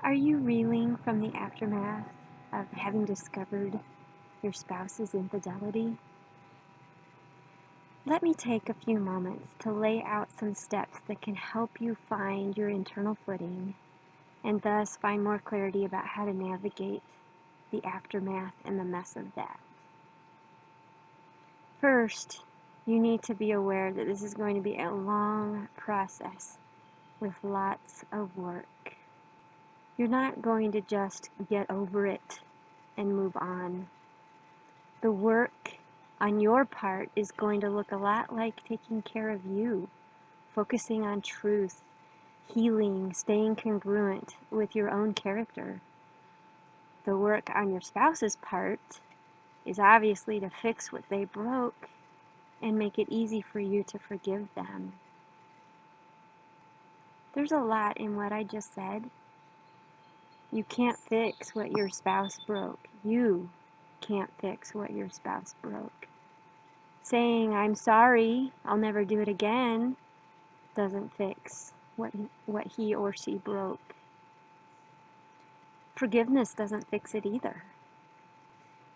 Are you reeling from the aftermath of having discovered your spouse's infidelity? Let me take a few moments to lay out some steps that can help you find your internal footing and thus find more clarity about how to navigate the aftermath and the mess of that. First, you need to be aware that this is going to be a long process with lots of work. You're not going to just get over it and move on. The work on your part is going to look a lot like taking care of you, focusing on truth, healing, staying congruent with your own character. The work on your spouse's part is obviously to fix what they broke and make it easy for you to forgive them. There's a lot in what I just said. You can't fix what your spouse broke. You can't fix what your spouse broke. Saying, "I'm sorry, I'll never do it again," doesn't fix what he or she broke. Forgiveness doesn't fix it either.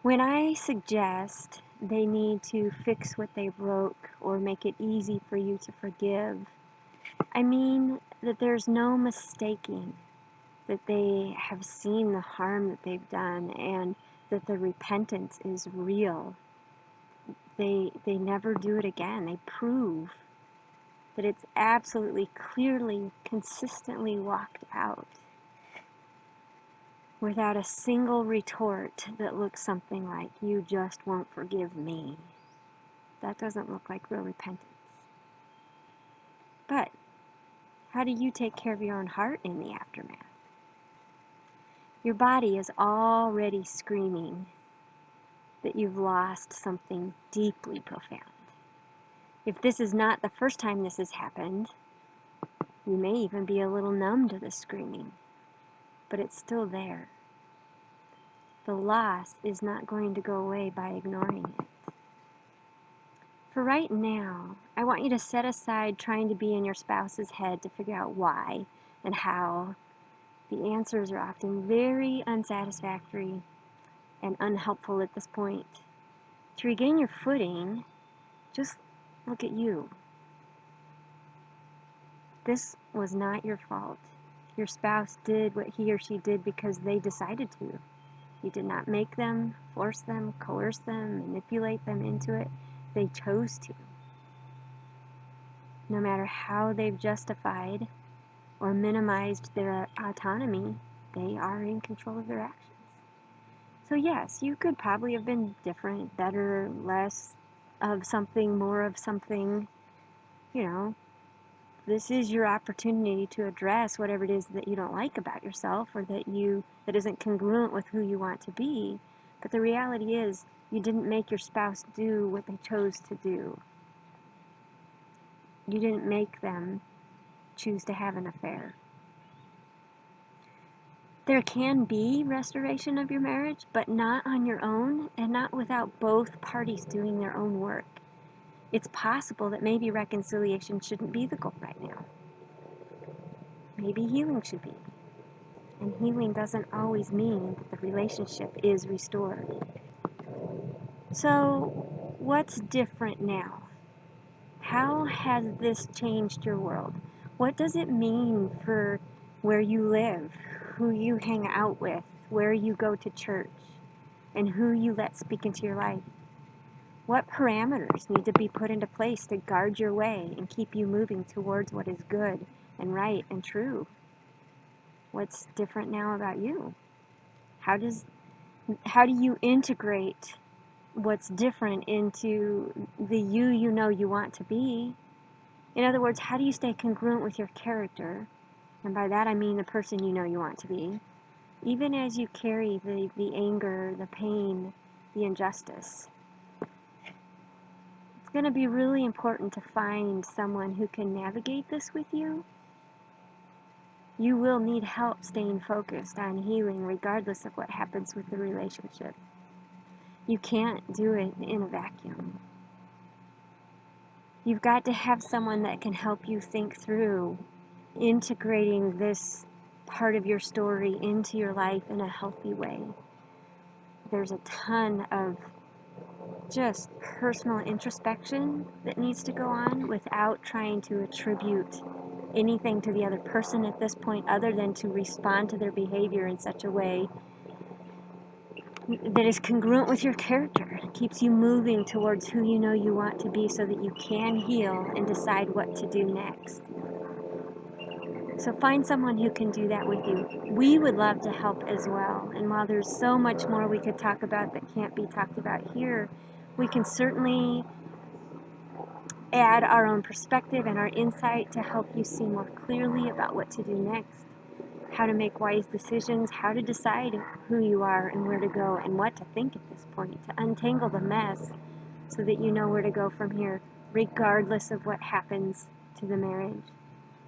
When I suggest they need to fix what they broke or make it easy for you to forgive, I mean that there's no mistaking that they have seen the harm that they've done and that the repentance is real. They never do it again. They prove that it's absolutely, clearly, consistently walked out without a single retort that looks something like, "You just won't forgive me." That doesn't look like real repentance. But how do you take care of your own heart in the aftermath? Your body is already screaming that you've lost something deeply profound. If this is not the first time this has happened, you may even be a little numb to the screaming, but it's still there. The loss is not going to go away by ignoring it. For right now, I want you to set aside trying to be in your spouse's head to figure out why and how. The answers are often very unsatisfactory and unhelpful at this point. To regain your footing, just look at you. This was not your fault. Your spouse did what he or she did because they decided to. You did not make them, force them, coerce them, manipulate them into it. They chose to. No matter how they've justified or minimized their autonomy, they are in control of their actions. So yes, you could probably have been different, better, less of something, more of something. This is your opportunity to address whatever it is that you don't like about yourself or that isn't congruent with who you want to be. But the reality is, you didn't make your spouse do what they chose to do. You didn't make them choose to have an affair. There can be restoration of your marriage, but not on your own and not without both parties doing their own work. It's possible that maybe reconciliation shouldn't be the goal right now. Maybe healing should be. And healing doesn't always mean that the relationship is restored. So, what's different now? How has this changed your world? What does it mean for where you live, who you hang out with, where you go to church, and who you let speak into your life? What parameters need to be put into place to guard your way and keep you moving towards what is good and right and true? What's different now about you? How do you integrate what's different into the you know you want to be? In other words, how do you stay congruent with your character? And by that I mean the person you know you want to be, even as you carry the anger, the pain, the injustice. It's going to be really important to find someone who can navigate this with you. You will need help staying focused on healing regardless of what happens with the relationship. You can't do it in a vacuum. You've got to have someone that can help you think through integrating this part of your story into your life in a healthy way. There's a ton of just personal introspection that needs to go on without trying to attribute anything to the other person at this point other than to respond to their behavior in such a way that is congruent with your character. It keeps you moving towards who you know you want to be so that you can heal and decide what to do next. So find someone who can do that with you. We would love to help as well. And while there's so much more we could talk about that can't be talked about here, we can certainly add our own perspective and our insight to help you see more clearly about what to do next, how to make wise decisions, how to decide who you are and where to go and what to think at this point, to untangle the mess so that you know where to go from here, regardless of what happens to the marriage.